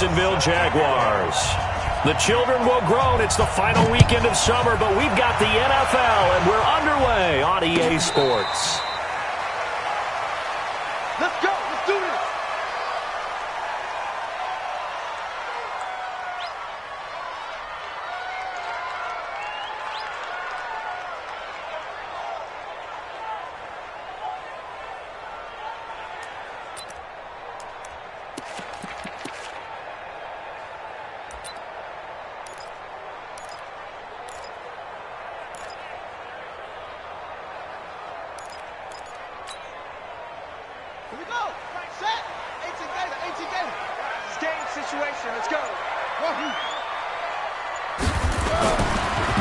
Jacksonville Jaguars. The children will groan. It's the final weekend of summer, but we've got the NFL, and we're underway on EA Sports. Let's go. Let's do this. Here we go. Set. 18 gator. 18 gator. It's game situation. Let's go.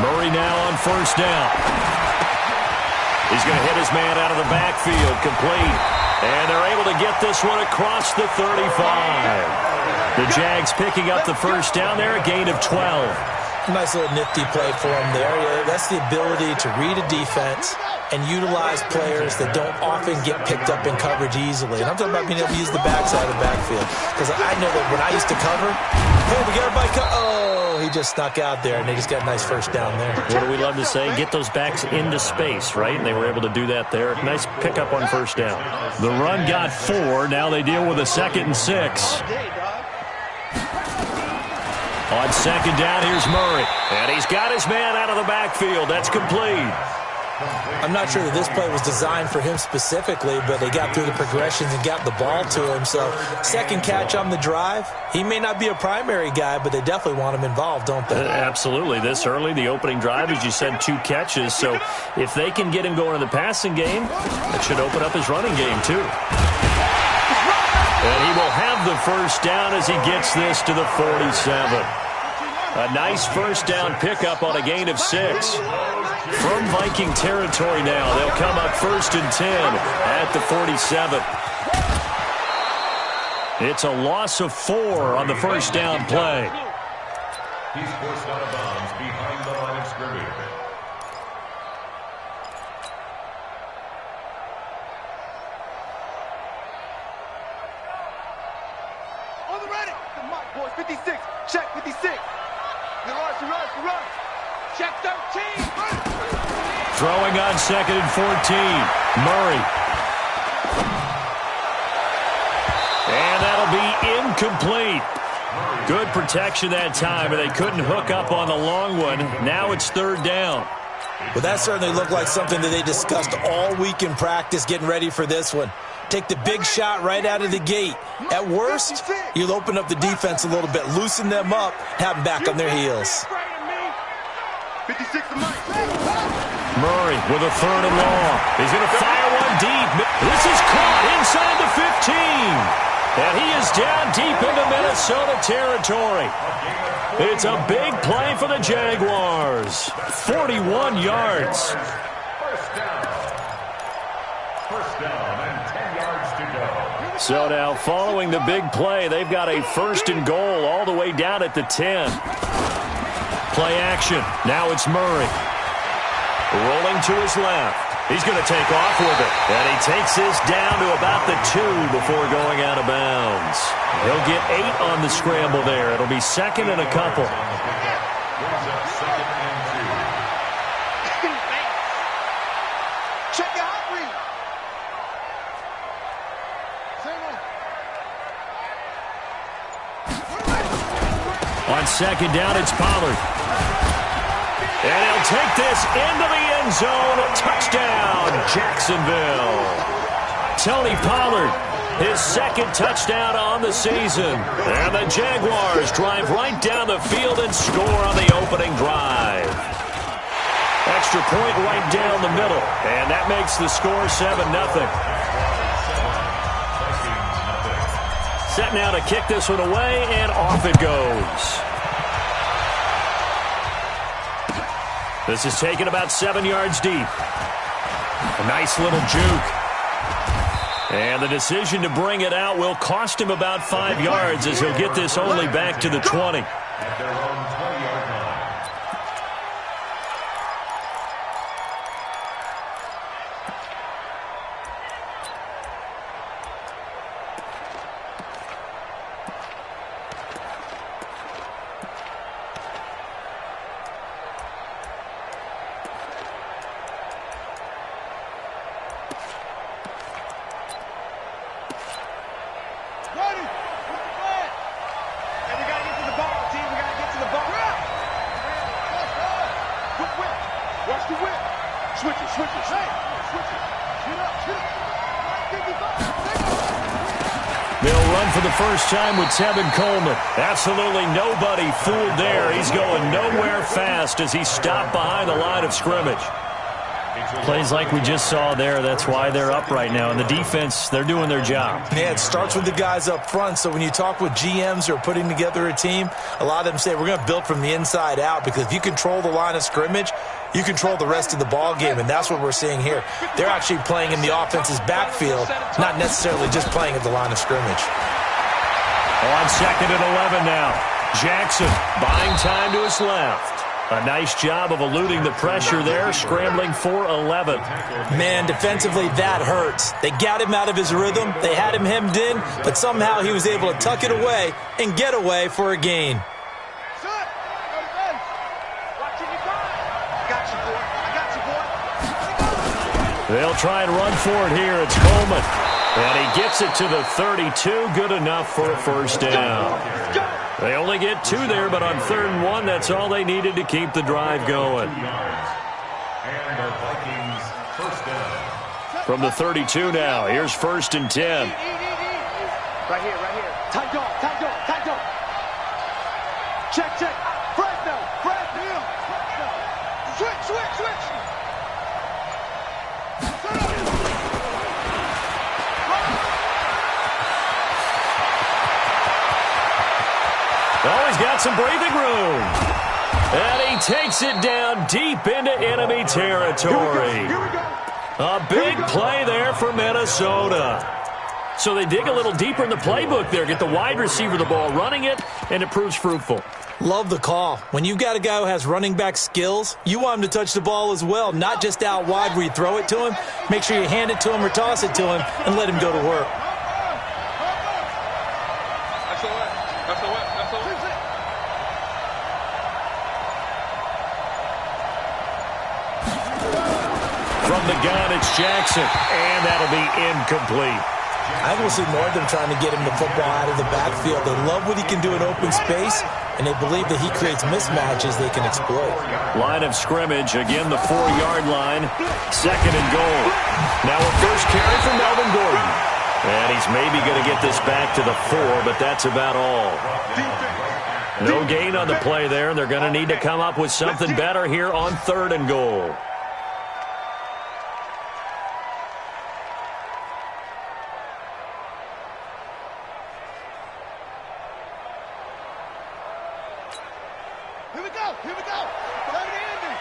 Murray now on first down. He's going to hit his man out of the backfield, complete. And they're able to get this one across the 35. The Jags picking up the first down there, a gain of 12. Nice little nifty play for him there. Yeah, that's the ability to read a defense and utilize players that don't often get picked up in coverage easily. And I'm talking about being able to use the backside of the backfield. Because I know that when I used to cover, hey, we got everybody oh, he just snuck out there, and they just got a nice first down there. What do we love to say? Get those backs into space, right? And they were able to do that there. Nice pickup on first down. The run got 4. Now they deal with a 2nd and 6. On second down, here's Murray. And he's got his man out of the backfield. That's complete. I'm not sure that this play was designed for him specifically, but they got through the progressions and got the ball to him. So, second catch on the drive. He may not be a primary guy, but they definitely want him involved, don't they? Absolutely. This early, the opening drive, as you said, 2 catches. So, if they can get him going in the passing game, that should open up his running game, too. And he will have the first down as he gets this to the 47. A nice first down pickup on a gain of 6. From Viking territory now, they'll come up 1st and 10 at the 47. It's a loss of 4 on the first down play. He's forced out of bounds behind the line of scrimmage. On the ready. Come on, boys. 56. Check 56. Rush. Check 13. Throwing on 2nd and 14. Murray. And that'll be incomplete. Good protection that time, and they couldn't hook up on the long one. Now it's 3rd down. Well, that certainly looked like something that they discussed all week in practice getting ready for this one. Take the big shot right out of the gate. At worst, you'll open up the defense a little bit, loosen them up, have them back on their heels. 56 to Mike. Murray with a 3rd and long. He's going to fire one deep. This is caught inside the 15. And he is down deep into Minnesota territory. It's a big play for the Jaguars. 41 yards. First down and 10 yards to go. So now following the big play, they've got a 1st and goal all the way down at the 10. Play action. Now it's Murray. Rolling to his left. He's going to take off with it. And he takes this down to about the 2 before going out of bounds. He'll get 8 on the scramble there. It'll be 2nd and a couple. Check your hot read. On 2nd down, it's Pollard. And he'll take this into the end zone. A touchdown, Jacksonville. Tony Pollard, his 2nd touchdown on the season. And the Jaguars drive right down the field and score on the opening drive. Extra point right down the middle. And that makes the score 7-0. Set now to kick this one away, and off it goes. This is taken about 7 yards deep. A nice little juke. And the decision to bring it out will cost him about 5 yards as he'll get this only back to the 20. At their own 20-yard line. They'll run for the first time with Tevin Coleman. Absolutely nobody fooled there. He's going nowhere fast as he stopped behind the line of scrimmage. Plays like we just saw there, that's why they're up right now. And the defense, they're doing their job. Yeah, it starts with the guys up front. So when you talk with GMs who are putting together a team, a lot of them say we're going to build from the inside out, because if you control the line of scrimmage, you control the rest of the ball game, and that's what we're seeing here. They're actually playing in the offense's backfield, not necessarily just playing at the line of scrimmage. On 2nd and 11 now. Jackson buying time to his left. A nice job of eluding the pressure there, scrambling for 11. Man, defensively, that hurts. They got him out of his rhythm. They had him hemmed in, but somehow he was able to tuck it away and get away for a gain. They'll try and run for it here. It's Coleman. And he gets it to the 32. Good enough for a first down. They only get 2 there, but on 3rd and 1, that's all they needed to keep the drive going. And the Vikings first down. From the 32 now, here's 1st and 10. Right here. Tight dog. Check. Fresno. Switch. Oh, he's got some breathing room. And he takes it down deep into enemy territory. Here we go. A big play there for Minnesota. So they dig a little deeper in the playbook there, get the wide receiver the ball, running it, and it proves fruitful. Love the call. When you've got a guy who has running back skills, you want him to touch the ball as well, not just out wide where you throw it to him. Make sure you hand it to him or toss it to him and let him go to work. From the gun, it's Jackson, and that'll be incomplete. I will see more of them trying to get him the football out of the backfield. They love what he can do in open space, and they believe that he creates mismatches they can exploit. Line of scrimmage, again the 4-yard line, 2nd and goal. Now a first carry for Melvin Gordon. And he's maybe going to get this back to the 4, but that's about all. No gain on the play there, and they're going to need to come up with something better here on 3rd and goal. Here we go. Play to Andy.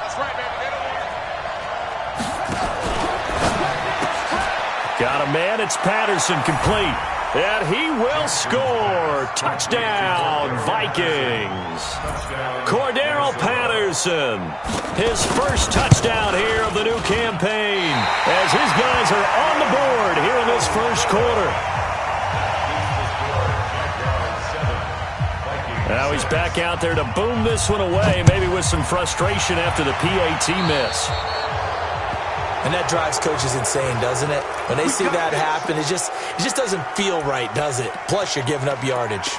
That's right, baby. They don't want it. Got a man. It's Patterson, complete. And he will score. Touchdown, Vikings. Cordero Patterson. His first touchdown here of the new campaign, as his guys are on the board here in this first quarter. Now he's back out there to boom this one away, maybe with some frustration after the PAT miss. And that drives coaches insane, doesn't it? When they see that happen, it just doesn't feel right, does it? Plus, you're giving up yardage.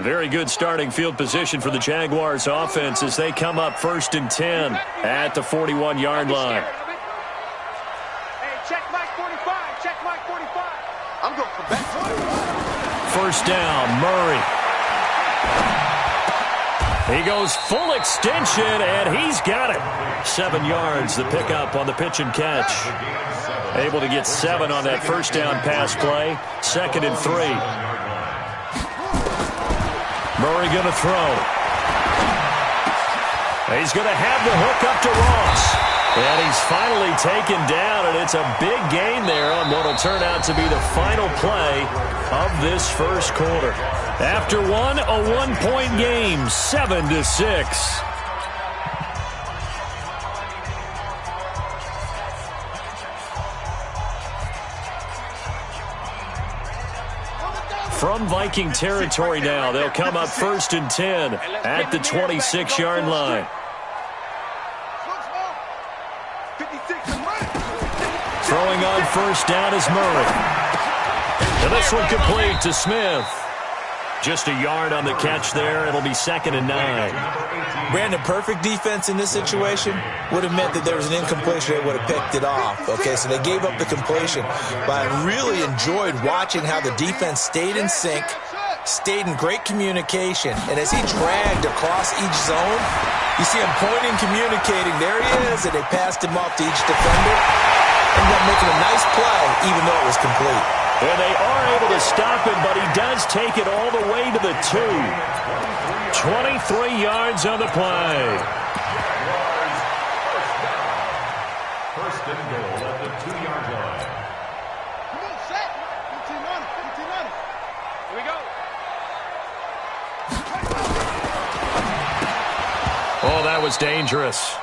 Very good starting field position for the Jaguars offense as they come up 1st and 10 at the 41-yard line. Check Mike 45. Check Mike 45. I'm going for back. First down, Murray. He goes full extension, and he's got it. 7 yards, the pickup on the pitch and catch. Able to get 7 on that first down pass play. 2nd and 3. Murray going to throw. He's going to have the hook up to Ross. And he's finally taken down, and it's a big gain there on what will turn out to be the final play of this first quarter. After one, a 1-point game, 7-6. From Viking territory now, they'll come up 1st and 10 at the 26-yard line. Throwing on first down is Murray. And this one complete to Smith. Just a yard on the catch there. It'll be 2nd and 9. Brandon, perfect defense in this situation would have meant that there was an incompletion. They would have picked it off. Okay, so they gave up the completion. But I really enjoyed watching how the defense stayed in sync, stayed in great communication. And as he dragged across each zone, you see him pointing, communicating. There he is, and they passed him off to each defender. Ended up making a nice play, even though it was complete. And they are able to stop him, but he does take it all the way to the 2. 23 yards on the play. First and goal at the 2-yard line. Come on, set. Good team on it. Good team on it. Here we go. Oh, that was dangerous.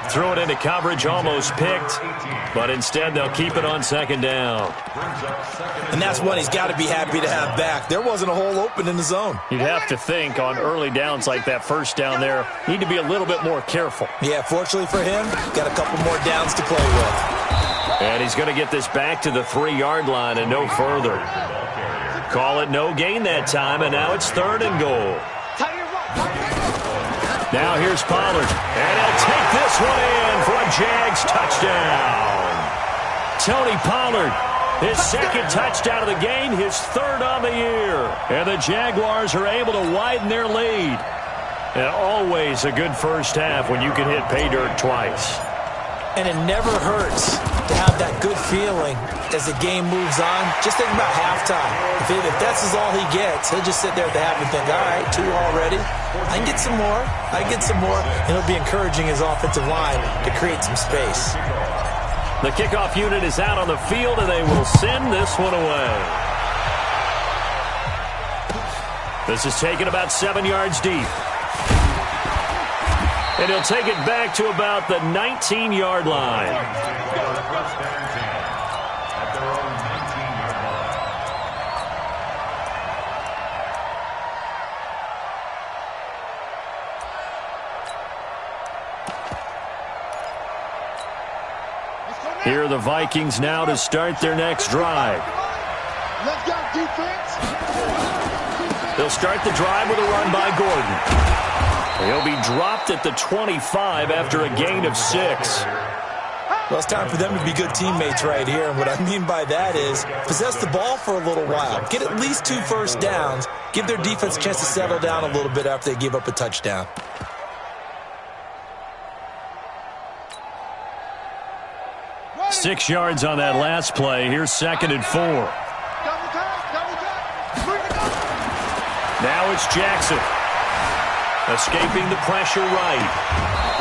Threw it into coverage, almost picked, but instead they'll keep it on 2nd down. And that's one he's got to be happy to have back. There wasn't a hole open in the zone. You'd have to think on early downs like that first down there, need to be a little bit more careful. Yeah, fortunately for him, got a couple more downs to play with. And he's going to get this back to the 3-yard line and no further. Call it no gain that time, and now it's 3rd and goal. Now here's Pollard, and he'll take this one in for a Jags touchdown. Tony Pollard, his 2nd touchdown of the game, his 3rd on the year. And the Jaguars are able to widen their lead. And always a good first half when you can hit pay dirt twice. And it never hurts to have that good feeling as the game moves on. Just think about halftime. If that's all he gets, he'll just sit there at the half and think, all right, 2 already. I can get some more. I can get some more. And he'll be encouraging his offensive line to create some space. The kickoff unit is out on the field, and they will send this one away. This is taken about 7 yards deep. And he'll take it back to about the 19-yard line. First and 10 at their own 19-yard line. Here are the Vikings now to start their next drive. Let's go, defense. They'll start the drive with a run by Gordon. He'll be dropped at the 25 after a gain of 6. Well, it's time for them to be good teammates right here. And what I mean by that is possess the ball for a little while. Get at least 2 first downs. Give their defense a chance to settle down a little bit after they give up a touchdown. Run it. 6 yards on that last play. Here's 2nd and 4. Double time, double time. Bring it up. Now it's Jackson. Escaping the pressure right.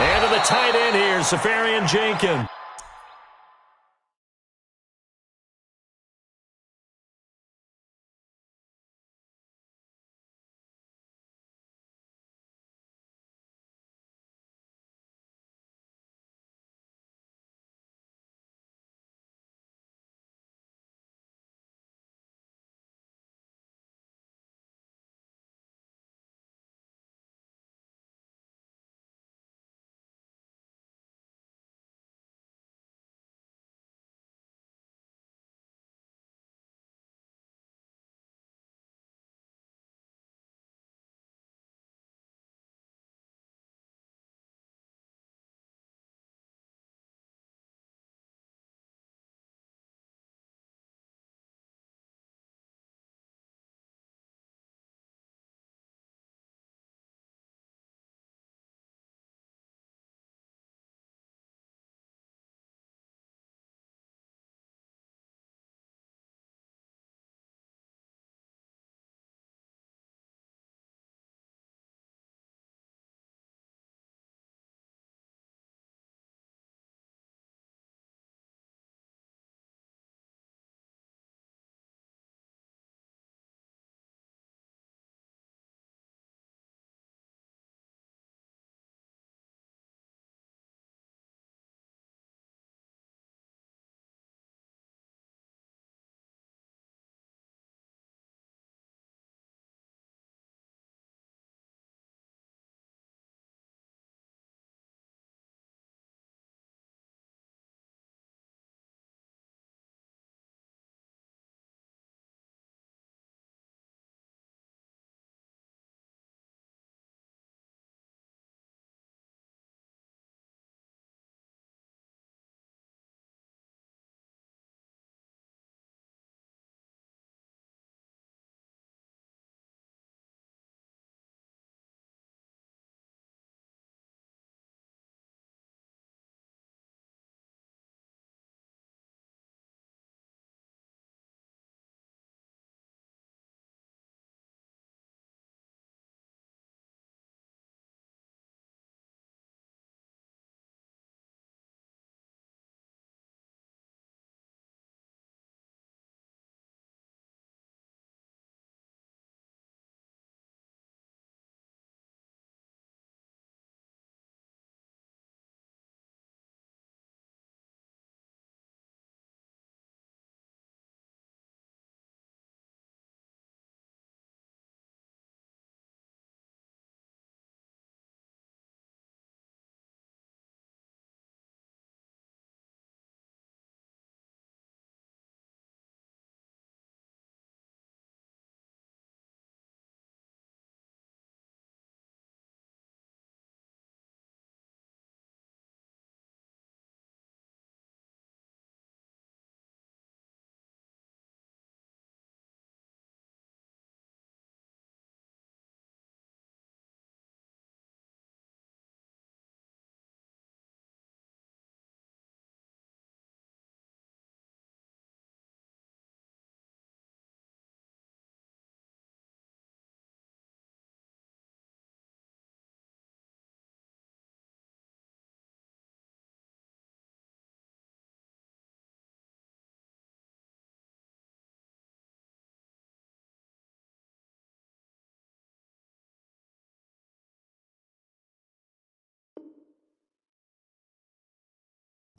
And to the tight end here, Safarian Jenkins.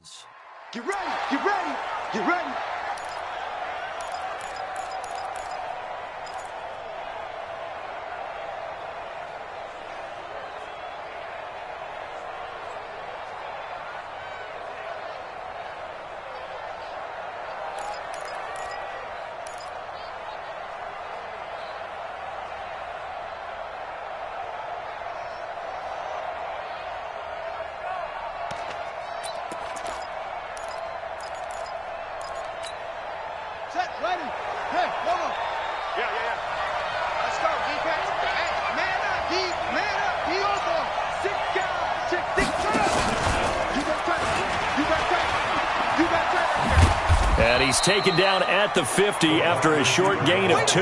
Get ready, get ready, get ready. Set, ready. Hey, come on. Yeah. Let's go, defense. Hey, man up, D. Man up, D. Also. 6 guys. Check 6 guys. You got tight. You got tight. You got tight. And he's taken down at the 50 after a short gain of 2.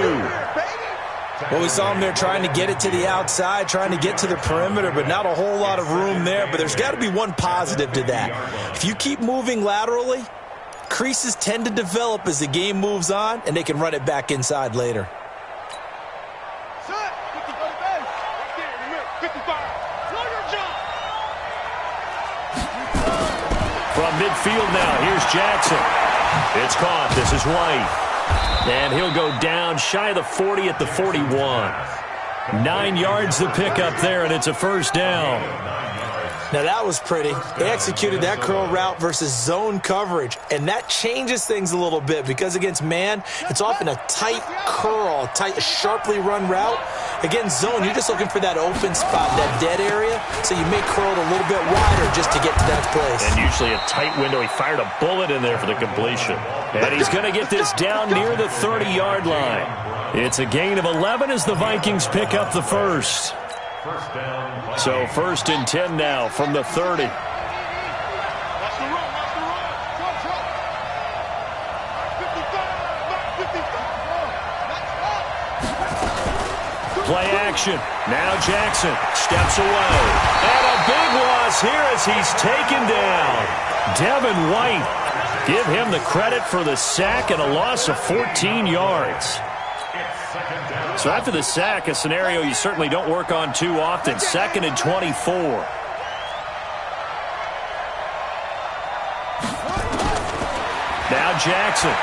Well, we saw him there trying to get it to the outside, trying to get to the perimeter, but not a whole lot of room there. But there's got to be one positive to that. If you keep moving laterally, creases tend to develop as the game moves on, and they can run it back inside later. Set. 50 for the base. 55. Slow your jump. From midfield now, here's Jackson. It's caught. This is White. And he'll go down shy of the 40 at the 41. 9 yards to pick up there, and it's a first down. Now, that was pretty. They executed that curl route versus zone coverage, and that changes things a little bit because against man, it's often a tight curl, tight, sharply run route. Against zone, you're just looking for that open spot, that dead area, so you may curl it a little bit wider just to get to that place. And usually a tight window. He fired a bullet in there for the completion. And he's going to get this down near the 30-yard line. It's a gain of 11 as the Vikings pick up the first. So 1st and 10 now from the 30. Watch the run. Drop. 55. Play action. Now Jackson steps away. And a big loss here as he's taken down. Devin White. Give him the credit for the sack and a loss of 14 yards. So after the sack, a scenario you certainly don't work on too often. 2nd and 24. Now Jackson.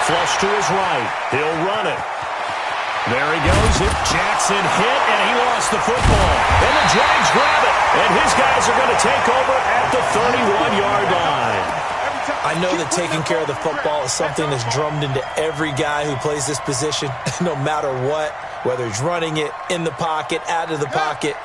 Flush to his right. He'll run it. There he goes. Jackson hit, and he lost the football. And the Jags grab it. And his guys are going to take over at the 31-yard line. I know that taking care of the football is something that's drummed into every guy who plays this position, no matter what, whether he's running it, in the pocket, out of the pocket.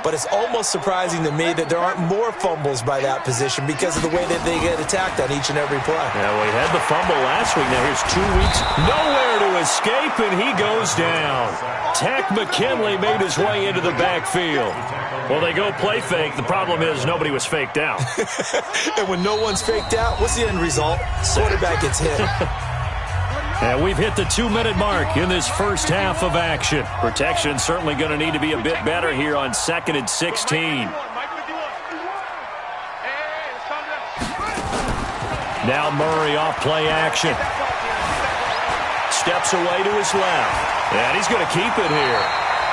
But it's almost surprising to me that there aren't more fumbles by that position because of the way that they get attacked on each and every play. Yeah, well, he had the fumble last week. Now here's 2 weeks. Nowhere to escape, and he goes down. Takk McKinley made his way into the backfield. Well, they go play fake. The problem is nobody was faked out. And when no one's faked out, what's the end result? Quarterback gets hit. And we've hit the 2-minute mark in this first half of action. Protection certainly going to need to be a bit better here on 2nd and 16. Now Murray off play action. Steps away to his left. And he's going to keep it here.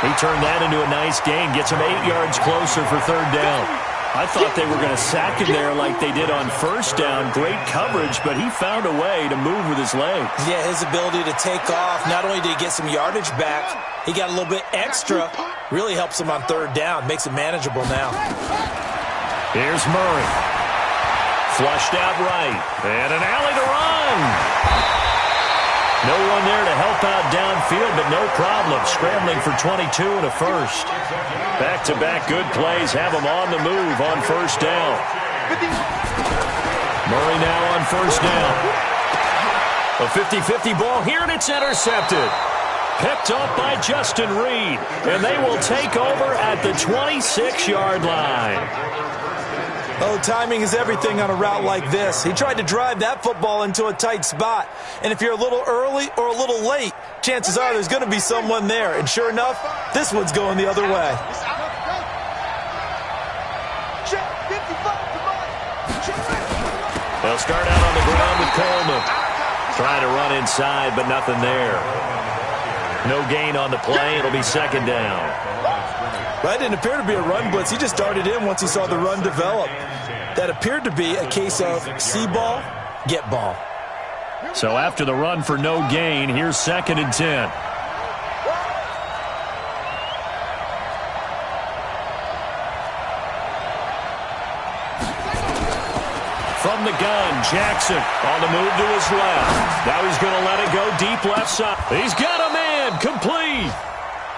He turned that into a nice gain. Gets him 8 yards closer for 3rd down. I thought they were going to sack him there like they did on 1st down. Great coverage, but he found a way to move with his legs. Yeah, his ability to take off, not only did he get some yardage back, he got a little bit extra. Really helps him on 3rd down. Makes it manageable now. Here's Murray. Flushed out right. And an alley to run. No one there to help out downfield, but no problem. Scrambling for 22 and a first. Back-to-back good plays have him on the move on 1st down. Murray now on 1st down. A 50-50 ball here, and it's intercepted. Picked up by Justin Reed, and they will take over at the 26-yard line. Oh, timing is everything on a route like this. He tried to drive that football into a tight spot. And if you're a little early or a little late, chances are there's going to be someone there. And sure enough, this one's going the other way. They'll start out on the ground with Coleman. Trying to run inside, but nothing there. No gain on the play. It'll be 2nd down. That didn't appear to be a run blitz. He just darted in once he saw the run develop. that appeared to be a case of see ball, get ball. So after the run for no gain, here's 2nd and 10. From the gun, Jackson on the move to his left. Now he's going to let it go deep left side. He's got a man, complete.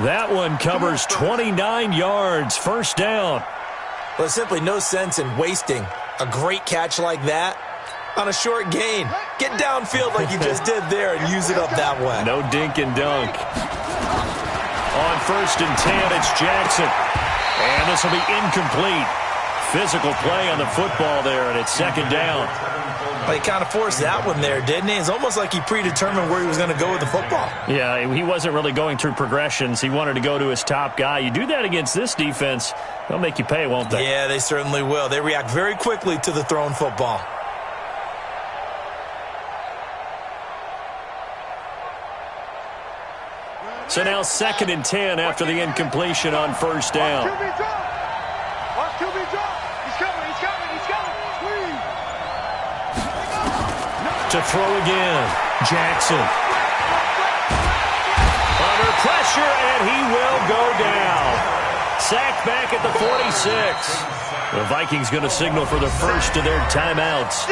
That one covers 29 yards, 1st down. Well, there's simply no sense in wasting a great catch like that on a short gain. Get downfield like you just did there and use it up that way. No dink and dunk. On 1st and 10, it's Jackson. And this will be incomplete. Physical play on the football there, and it's 2nd down. Well, he kind of forced that one there, didn't he? It's almost like he predetermined where he was going to go with the football. Yeah, he wasn't really going through progressions. He wanted to go to his top guy. You do that against this defense, they'll make you pay, won't they? Yeah, they certainly will. They react very quickly to the thrown football. So now 2nd and 10 after the incompletion on 1st down. Watch QB drop. He's coming, he's coming, he's coming. Squeeze. To throw again, Jackson. Under pressure, and he will go down. Sacked back at the 46. The Vikings going to signal for the first of their timeouts,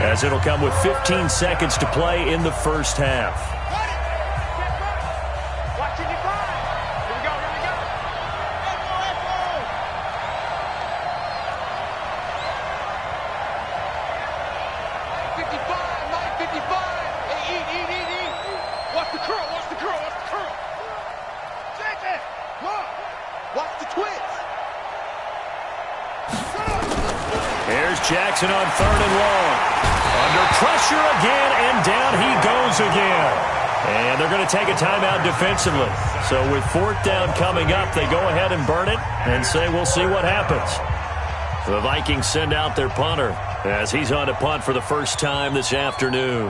as it'll come with 15 seconds to play in the 1st half. Jackson on 3rd and long. Under pressure again, and down he goes again. And they're going to take a timeout defensively. So with 4th down coming up, they go ahead and burn it and say we'll see what happens. The Vikings send out their punter as he's on to punt for the first time this afternoon.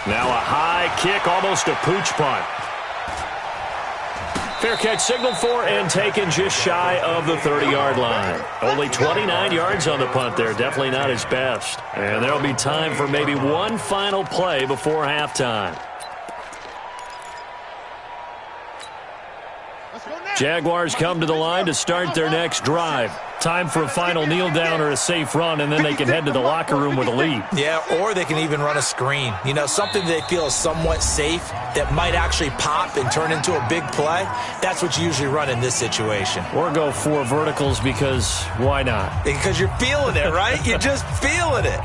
Now a high kick, almost a pooch punt. Fair catch signaled for and taken just shy of the 30-yard line. Only 29 yards on the punt there. Definitely not his best. And there'll be time for maybe one final play before halftime. Jaguars come to the line to start their next drive. Time for a final kneel down or a safe run, and then they can head to the locker room with a lead. Yeah, or they can even run a screen. You know, something they feel is somewhat safe that might actually pop and turn into a big play. That's what you usually run in this situation. Or go 4 verticals because why not? Because you're feeling it, right? You're just feeling it.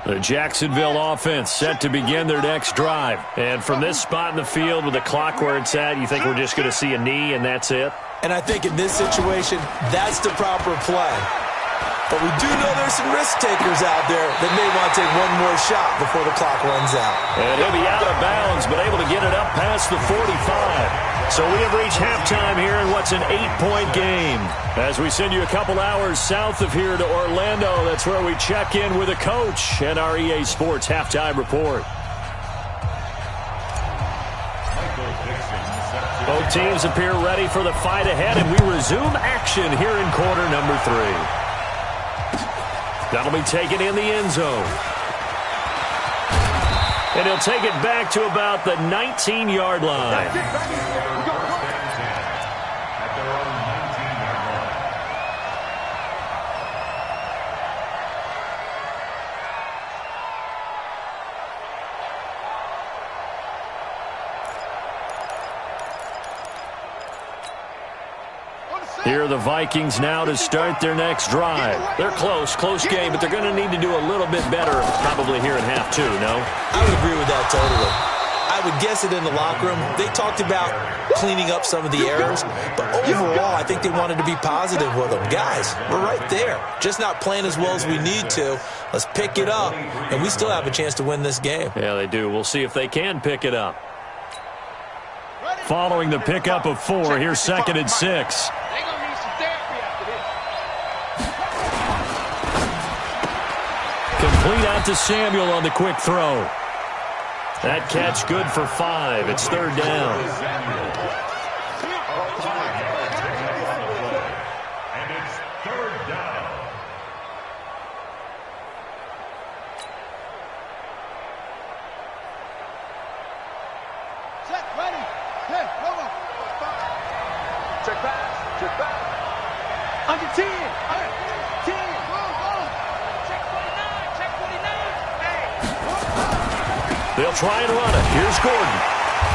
The Jacksonville offense set to begin their next drive. And from this spot in the field with the clock where it's at, you think we're just going to see a knee and that's it? And I think in this situation, that's the proper play. But we do know there's some risk takers out there that may want to take one more shot before the clock runs out. And he'll be out of bounds, but able to get it up past the 45. So we have reached halftime here in what's an 8-point game. As we send you a couple hours south of here to Orlando, that's where we check in with a coach and our EA Sports halftime report. Both teams appear ready for the fight ahead, and we resume action here in quarter number 3. That'll be taken in the end zone. And he'll take it back to about the 19-yard line. Here are the Vikings now to start their next drive. They're close game, but they're going to need to do a little bit better probably here in half 2, no? I would agree with that totally. I would guess it in the locker room. They talked about cleaning up some of the errors, but overall, I think they wanted to be positive with them. Guys, we're right there. Just not playing as well as we need to. Let's pick it up, and we still have a chance to win this game. Yeah, they do. We'll see if they can pick it up. Following the pickup of 4, here's 2nd and 6. Complete out to Samuel on the quick throw. That catch good for 5. It's third down. And it's third down. Set, ready. Hey, come on. Check pass. Check pass. Under 10. 10. Go. Check 49. Check 49. Hey. They'll try and run it. Here's Gordon.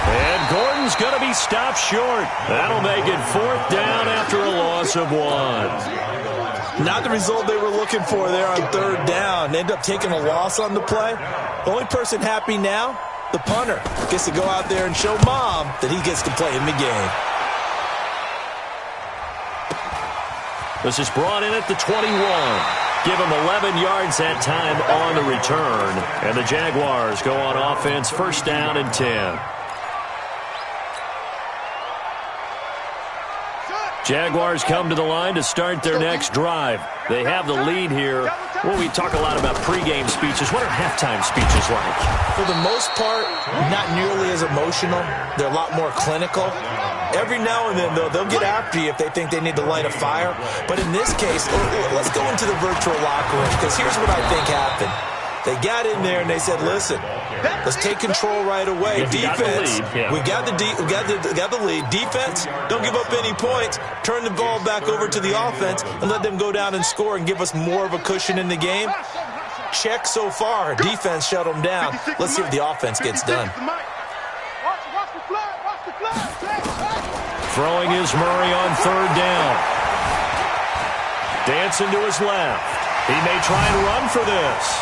And Gordon's going to be stopped short. That'll make it fourth down after a loss of 1. Not the result they were looking for there on third down. They end up taking a loss on the play. The only person happy now, the punter, gets to go out there and show Mom that he gets to play in the game. This is brought in at the 21. Give him 11 yards that time on the return. And the Jaguars go on offense, first down and 10. Jaguars come to the line to start their next drive. They have the lead here. Well, we talk a lot about pregame speeches. What are halftime speeches like? For the most part, not nearly as emotional. They're a lot more clinical. Every now and then, though, they'll get after you if they think they need to light a fire. But in this case, let's go into the virtual locker room, because here's what I think happened. They got in there and they said, listen, let's take control right away. Defense, we got the lead. Defense, don't give up any points. Turn the ball back over to the offense and let them go down and score and give us more of a cushion in the game. Check so far. Defense shut them down. Let's see if the offense gets done. Throwing is Murray on third down. Dancing to his left. He may try and run for this.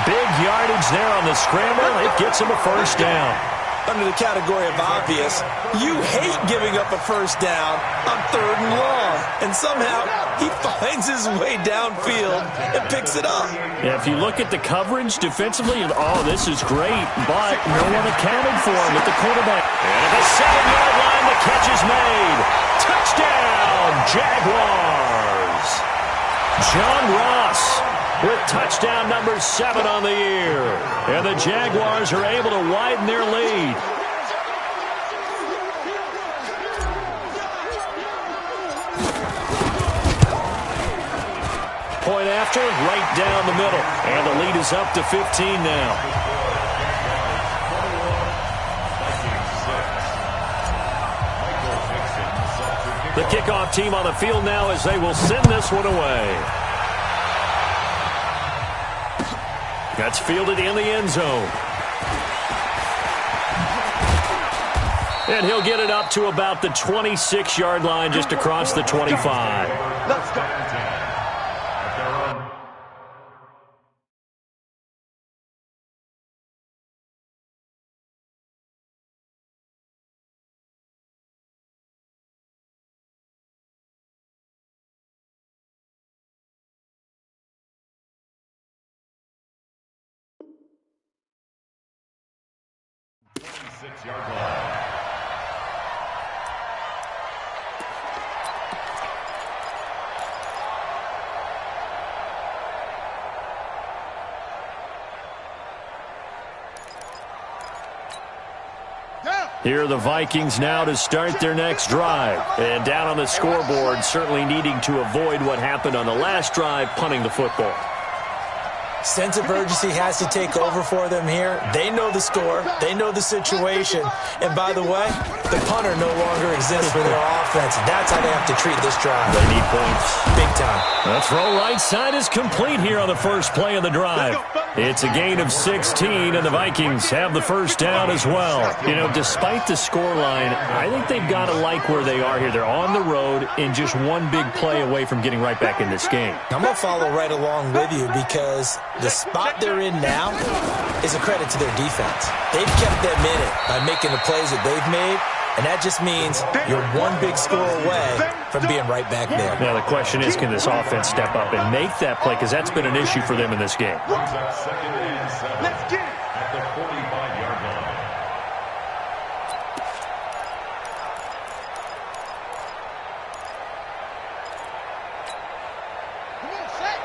Big yardage there on the scramble. It gets him a first down. Under the category of obvious, you hate giving up a first down on third and long. And somehow, he finds his way downfield and picks it up. Yeah, if you look at the coverage defensively, oh, this is great, but no one accounted for him at the quarterback. And at the 7-yard line, the catch is made. Touchdown, Jaguars. John Ross with touchdown number 7 on the year. And the Jaguars are able to widen their lead. Point after, right down the middle. And the lead is up to 15 now. The kickoff team on the field now as they will send this one away. That's fielded in the end zone. And he'll get it up to about the 26-yard line, just across the 25. Let's go. Here are the Vikings now to start their next drive. And down on the scoreboard, certainly needing to avoid what happened on the last drive, punting the football. Sense of urgency has to take over for them here. They know the score. They know the situation. And by the way, the punter no longer exists for their offense. That's how they have to treat this drive. They need points. Big time. The throw right side is complete here on the first play of the drive. It's a gain of 16, and the Vikings have the first down as well. You know, despite the scoreline, I think they've got to like where they are here. They're on the road and just one big play away from getting right back in this game. I'm going to follow right along with you because the spot they're in now is a credit to their defense. They've kept them in it by making the plays that they've made, and that just means you're one big score away from being right back there. Now, the question is, can this offense step up and make that play? Because that's been an issue for them in this game. Second and 7 Let's get it. at the 45-yard line. Come on, set.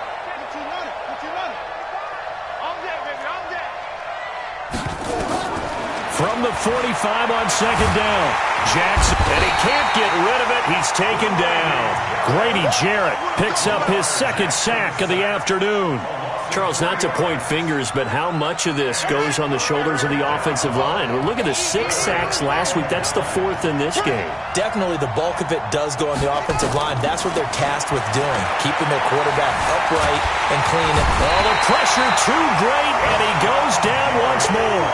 from the 45 on second down. Jackson, and he can't get rid of it. He's taken down. Grady Jarrett picks up his second sack of the afternoon. Charles, not to point fingers, but how much of this goes on the shoulders of the offensive line? Well, look at the 6 sacks last week. That's the 4th in this game. Definitely the bulk of it does go on the offensive line. That's what they're tasked with doing, keeping their quarterback upright and clean. Oh, the pressure too great, and he goes down once more.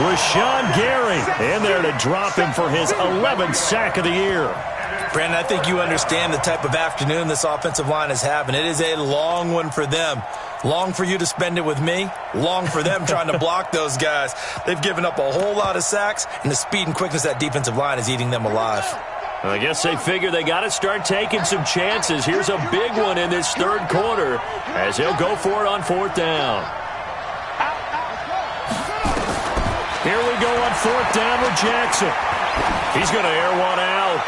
Rashawn Gary in there to drop him for his 11th sack of the year. Brandon, I think you understand the type of afternoon this offensive line is having. It is a long one for them. Long for you to spend it with me. Long for them trying to block those guys. They've given up a whole lot of sacks, and the speed and quickness of that defensive line is eating them alive. I guess they figure they got to start taking some chances. Here's a big one in this third quarter as he'll go for it on 4th down. Here we go on 4th down with Jackson. He's going to air one out.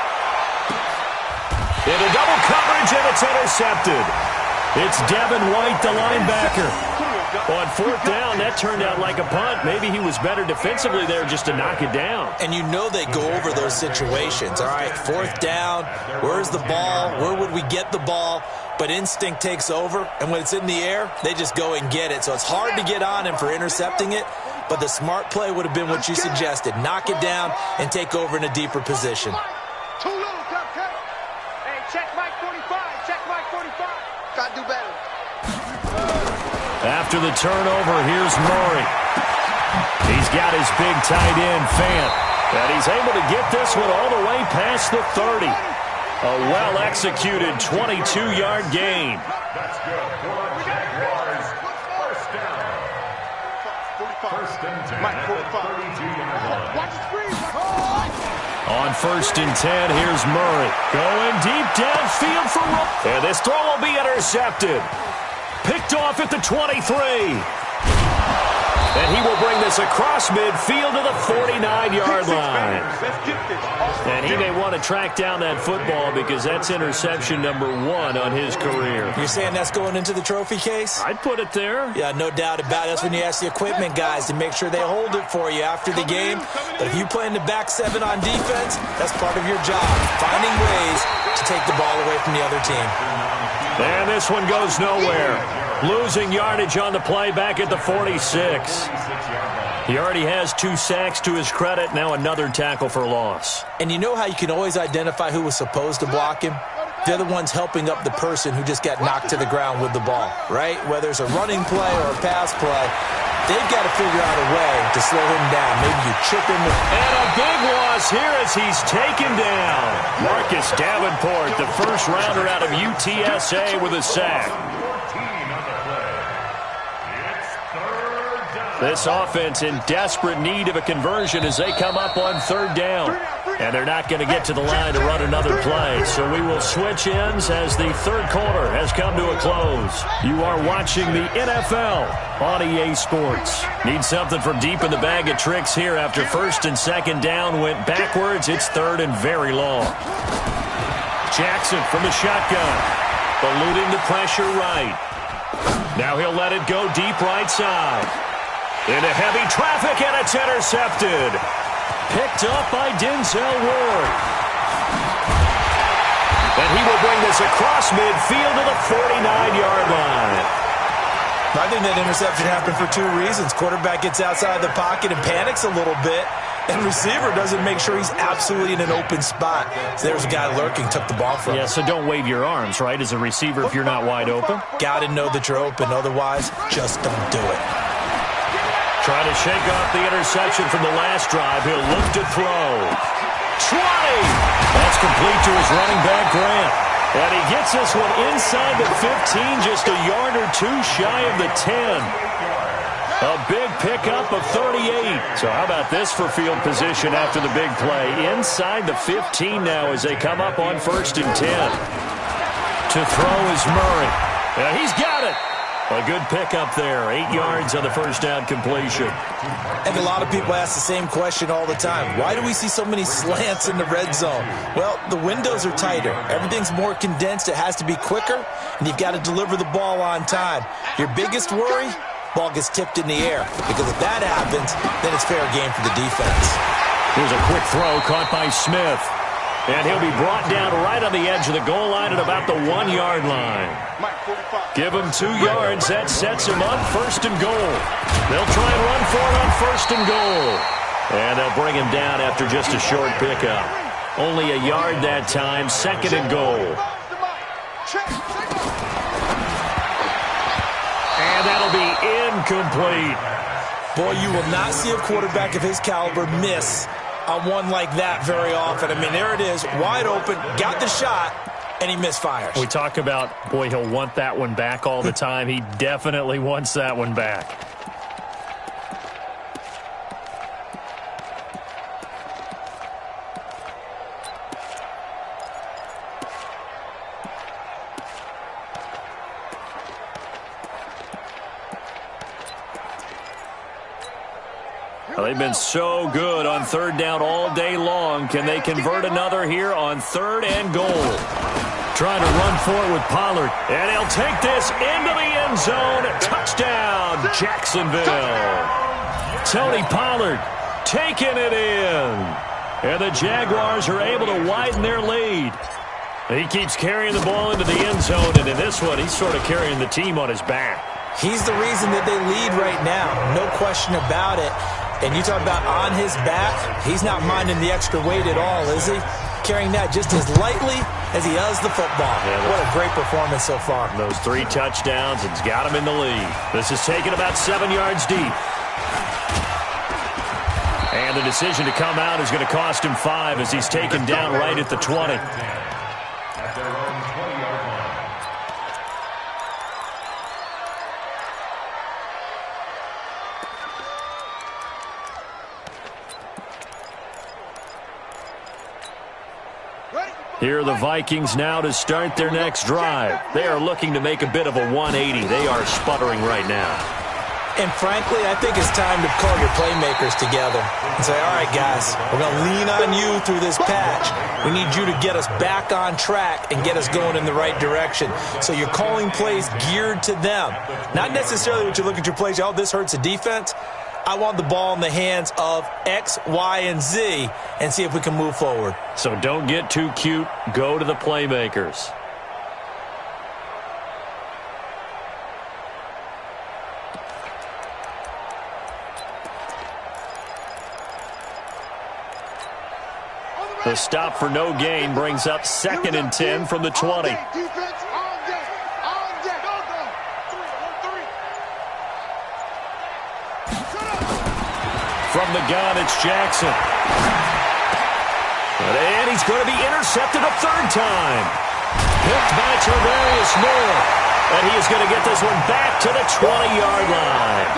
Into double coverage, and it's intercepted. It's Devin White, the linebacker. On 4th down, that turned out like a punt. Maybe he was better defensively there just to knock it down. And you know they go over those situations. All right, 4th down, where's the ball? Where would we get the ball? But instinct takes over, and when it's in the air, they just go and get it. So it's hard to get on him for intercepting it, but the smart play would have been what you suggested. Knock it down and take over in a deeper position. Too little, Cupcake. Hey, check Mike 45. Check Mike 45. Gotta do better. After the turnover, here's Murray. He's got his big tight end, Fant. And he's able to get this one all the way past the 30. A well-executed 22-yard gain. That's good. Jaguars, first down. 1st and 10 Mike at the 32-yard line. Watch the screen. On 1st and 10, here's Murray. Going deep downfield for Rowe. And this throw will be intercepted. Picked off at the 23. And he will bring this across midfield to the 49-yard line. And he may want to track down that football because that's interception number 1 on his career. You're saying that's going into the trophy case? I'd put it there. Yeah, no doubt about it. That's when you ask the equipment guys to make sure they hold it for you after the game. But if you play in the back 7 on defense, that's part of your job, finding ways to take the ball away from the other team. And this one goes nowhere. Losing yardage on the play back at the 46. He already has 2 sacks to his credit. Now another tackle for loss. And you know how you can always identify who was supposed to block him? They're the ones helping up the person who just got knocked to the ground with the ball, right? Whether it's a running play or a pass play, they've got to figure out a way to slow him down. Maybe you chip him. And a big loss here as he's taken down. Marcus Davenport, the first rounder out of UTSA with a sack. This offense in desperate need of a conversion as they come up on 3rd down. And they're not going to get to the line to run another play. So we will switch ends as the third quarter has come to a close. You are watching the NFL on EA Sports. Need something from deep in the bag of tricks here after 1st and 2nd down went backwards. It's 3rd and very long. Jackson from the shotgun. Eluding the pressure right. Now he'll let it go deep right side. Into heavy traffic, and it's intercepted. Picked up by Denzel Ward. And he will bring this across midfield to the 49-yard line. I think that interception happened for 2 reasons. Quarterback gets outside the pocket and panics a little bit, and receiver doesn't make sure he's absolutely in an open spot. So there's a guy lurking, took the ball from him. Yeah, so don't wave your arms, right, as a receiver if you're not wide open. Got to know that you're open. Otherwise, just don't do it. Trying to shake off the interception from the last drive. He'll look to throw. 20! That's complete to his running back, Grant. And he gets this one inside the 15, just a yard or 2 shy of the 10. A big pickup of 38. So how about this for field position after the big play? Inside the 15 now as they come up on 1st and 10. To throw is Murray. Yeah, he's got it. A good pickup there. 8 yards on the first down completion. And a lot of people ask the same question all the time. Why do we see so many slants in the red zone? Well, the windows are tighter. Everything's more condensed. It has to be quicker, and you've got to deliver the ball on time. Your biggest worry? ball gets tipped in the air. Because if that happens, then it's fair game for the defense. Here's a quick throw caught by Smith. And he'll be brought down right on the edge of the goal line at about the 1-yard line. Give him 2 yards. That sets him up. First and goal. They'll try and run for it on first and goal. And they'll bring him down after just a short pickup. Only a yard that time. Second and goal. And that'll be incomplete. Boy, you will not see a quarterback of his caliber miss on one like that very often. I mean, there it is, wide open, got the shot, and he misfires. We talk about, boy, he'll want that one back all the time. He definitely wants that one back. Well, they've been so good on third down all day long. Can they convert another here on third and goal? Trying to run for it with Pollard. And he'll take this into the end zone. Touchdown, Jacksonville. Tony Pollard taking it in. And the Jaguars are able to widen their lead. He keeps carrying the ball into the end zone. And in this one, he's sort of carrying the team on his back. He's the reason that they lead right now. No question about it. And you talk about on his back, he's not minding the extra weight at all, is he? Carrying that just as lightly as he does the football. Yeah, what a great performance so far. Those 3 touchdowns, it's got him in the lead. This is taken about 7 yards deep. And the decision to come out is going to cost him 5 as he's taken down right at the 20. At their own 20-yard line. Here are the Vikings now to start their next drive. They are looking to make a bit of a 180. They are sputtering right now. And frankly, I think it's time to call your playmakers together and say, all right, guys, we're going to lean on you through this patch. We need you to get us back on track and get us going in the right direction. So you're calling plays geared to them. Not necessarily what you look at your plays, oh, this hurts the defense. I want the ball in the hands of X, Y, and Z and see if we can move forward. So don't get too cute. Go to the playmakers. The stop for no gain brings up 2nd and 10 from the 20. From the gun, it's Jackson. And he's going to be intercepted a 3rd time. Picked by Travarius Moore. And he is going to get this one back to the 20-yard line.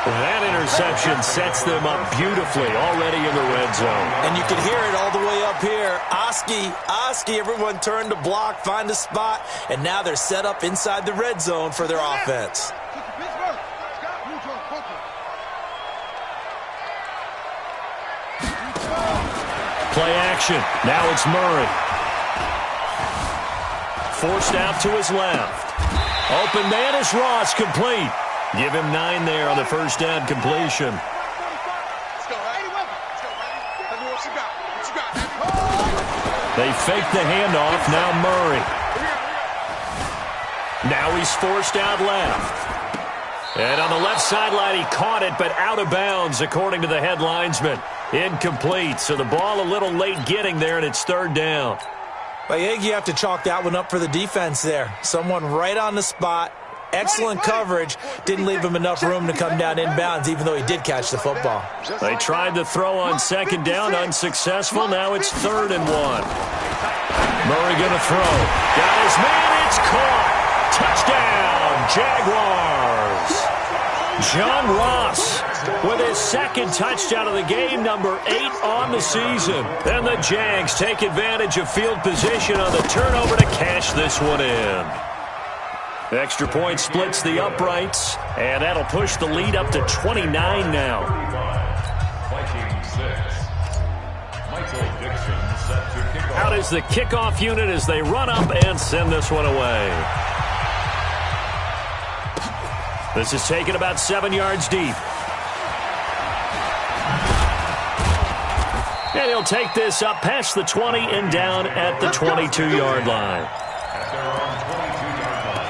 That interception sets them up beautifully already in the red zone. And you can hear it all the way up here. Oski, everyone turned to block, find a spot, and now they're set up inside the red zone for their offense. Play action. Now it's Murray. Forced out to his left. Open man is Ross, complete. Give him 9 there on the first down completion. They fake the handoff. Now Murray. Now he's forced out left. And on the left sideline, he caught it, but out of bounds, according to the head linesman. Incomplete, so the ball a little late getting there, and it's 3rd down. I think you have to chalk that one up for the defense there. Someone right on the spot. Excellent coverage. Didn't leave him enough room to come down inbounds, even though he did catch the football. They tried to throw on 2nd down, unsuccessful. Now it's 3rd and 1. Murray going to throw. Got his man, it's caught. Touchdown, Jaguars. John Ross with his 2nd touchdown of the game, number 8 on the season. And the Jags take advantage of field position on the turnover to cash this one in. Extra point splits the uprights, and that'll push the lead up to 29 now. Out is the kickoff unit as they run up and send this one away. This is taken about 7 yards deep. And he'll take this up past the 20 and down at the 22-yard line. At their own 22-yard line.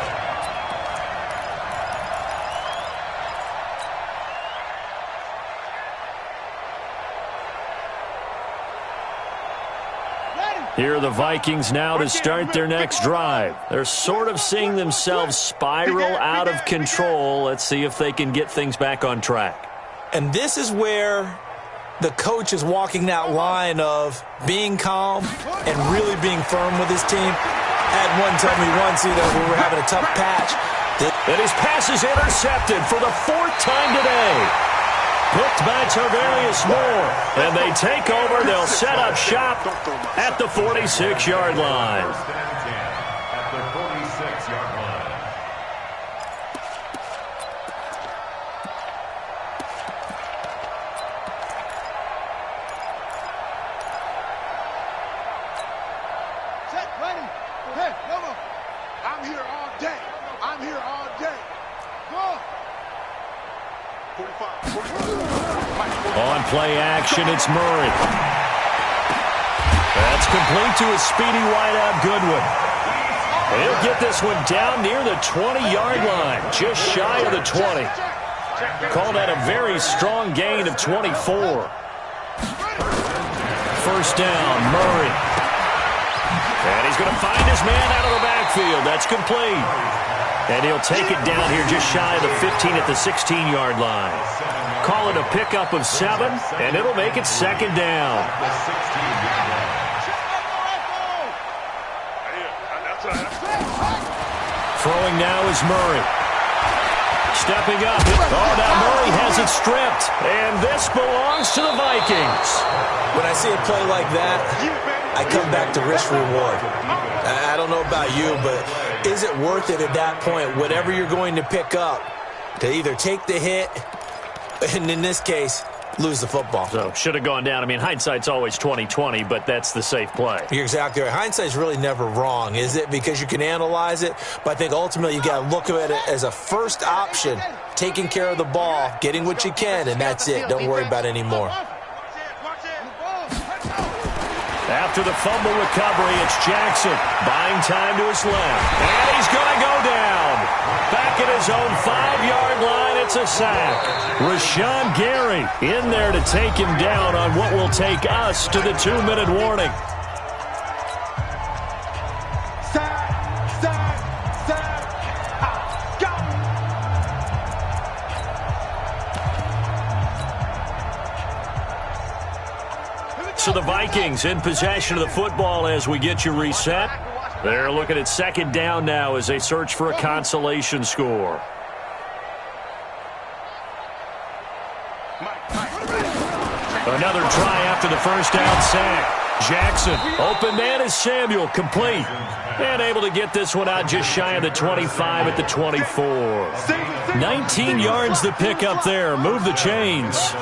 Here are the Vikings now to start their next drive. They're sort of seeing themselves spiral out of control. Let's see if they can get things back on track. And this is where the coach is walking that line of being calm and really being firm with his team. Had one tell me once, we were having a tough patch. And his pass is intercepted for the 4th time today. Picked by Tarvarius Moore. And they take over. They'll set up shop at the 46-yard line. First and 10 at the 46-yard line. Set, ready. Hey, Momo. I'm here all day. I'm here all day. Go. 45. On play action, it's Murray. That's complete to a speedy wideout Goodwin. He'll get this one down near the 20-yard line, just shy of the 20. Called that a very strong gain of 24. First down, Murray. And he's going to find his man out of the backfield. That's complete. And he'll take it down here just shy of the 15 at the 16-yard line. Call it a pickup of 7, and it'll make it second down. The 16-yard line. Throwing now is Murray. Stepping up. Oh, now Murray has it stripped. And this belongs to the Vikings. When I see a play like that, I come back to risk reward. I don't know about you, but is it worth it at that point, whatever you're going to pick up, to either take the hit, and in this case, lose the football? So, should have gone down. I mean, hindsight's always 20/20, but that's the safe play. You're exactly right. Hindsight's really never wrong, is it? Because you can analyze it, but I think ultimately you got to look at it as a first option, taking care of the ball, getting what you can, and that's it. Don't worry about any more. After the fumble recovery, it's Jackson. Buying time to his left. And he's going to go down. Back at his own 5-yard line, it's a sack. Rashawn Gary in there to take him down on what will take us to the 2-minute warning. So the Vikings in possession of the football as we get you reset. They're looking at second down now as they search for a consolation score. Another try after the first down sack. Jackson, open man is Samuel, complete. And able to get this one out just shy of the 25 at the 24. 19 yards the pick up there. Move the chains.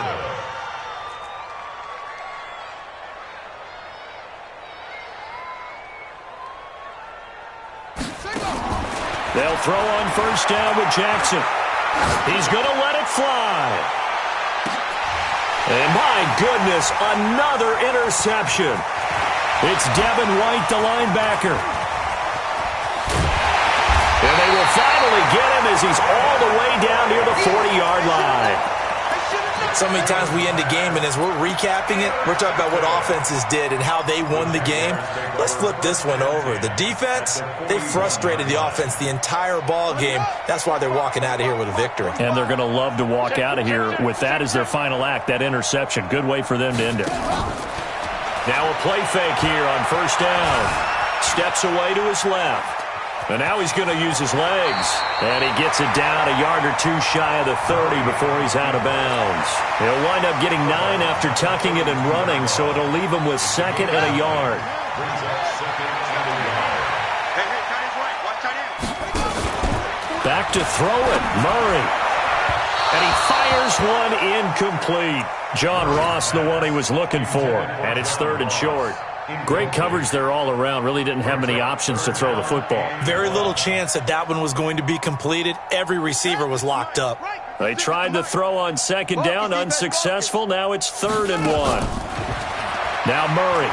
They'll throw on first down with Jackson. He's going to let it fly. And my goodness, another interception. It's Devin White, the linebacker. And they will finally get him as he's all the way down near the 40-yard line. So many times we end a game, and as we're recapping it, we're talking about what offenses did and how they won the game. Let's flip this one over. The defense, they frustrated the offense the entire ball game. That's why they're walking out of here with a victory. And they're going to love to walk out of here with that as their final act, that interception. Good way for them to end it. Now a play fake here on first down. Steps away to his left. And now he's going to use his legs. And he gets it down a yard or two shy of the 30 before he's out of bounds. He'll wind up getting 9 after tucking it and running, so it'll leave him with second and a yard. Back to throw it, Murray. And he fires one incomplete. John Ross, the one he was looking for. And it's third and short. Great coverage there all around. Really didn't have many options to throw the football. Very little chance that one was going to be completed. Every receiver was locked up. They tried to throw on second down, unsuccessful. Now it's 3rd and 1. Now Murray.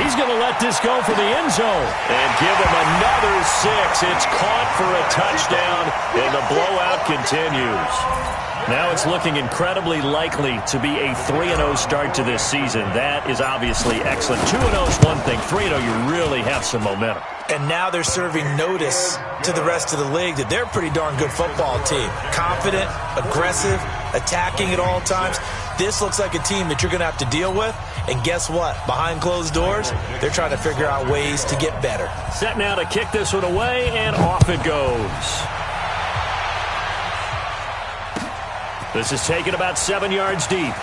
He's going to let this go for the end zone and give him another 6. It's caught for a touchdown, and the blowout continues. Now it's looking incredibly likely to be a 3-0 start to this season. That is obviously excellent. 2-0 is one thing. 3-0, you really have some momentum. And now they're serving notice to the rest of the league that they're a pretty darn good football team. Confident, aggressive, attacking at all times. This looks like a team that you're going to have to deal with. And guess what? Behind closed doors, they're trying to figure out ways to get better. Set now to kick this one away, and off it goes. This is taken about 7 yards deep.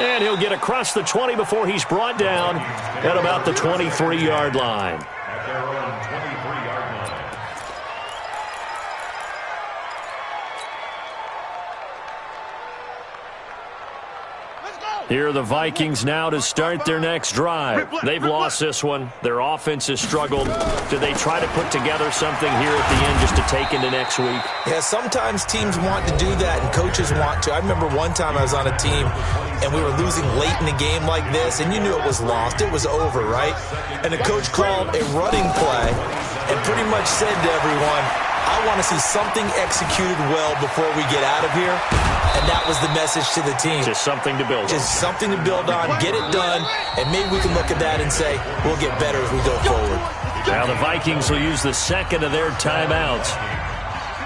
And he'll get across the 20 before he's brought down at about the 23-yard line. At their own 23-yard line. Here are the Vikings now to start their next drive. They've lost this one. Their offense has struggled. Do they try to put together something here at the end just to take into next week? Yeah, sometimes teams want to do that and coaches want to. I remember one time I was on a team and we were losing late in a game like this, and you knew it was lost. It was over, right? And the coach called a running play and pretty much said to everyone, I want to see something executed well before we get out of here. And that was the message to the team. Just something to build on. Just something to build on, get it done, and maybe we can look at that and say, we'll get better as we go forward. Now the Vikings will use the second of their timeouts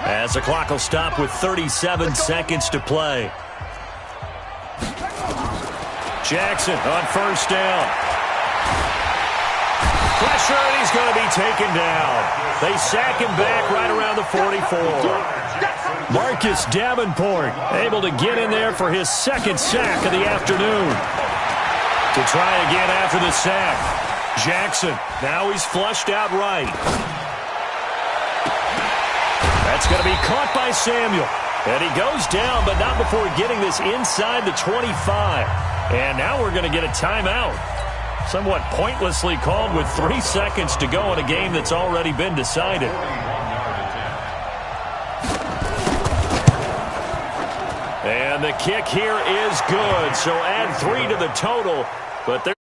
as the clock will stop with 37 seconds to play. Jackson on first down. Pressure, and he's going to be taken down. They sack him back right around the 44. Marcus Davenport able to get in there for his second sack of the afternoon. To try again after the sack. Jackson, now he's flushed out right. That's going to be caught by Samuel. And he goes down, but not before getting this inside the 25. And now we're going to get a timeout. Somewhat pointlessly called with 3 seconds to go in a game that's already been decided. And the kick here is good. So add 3 to the total. But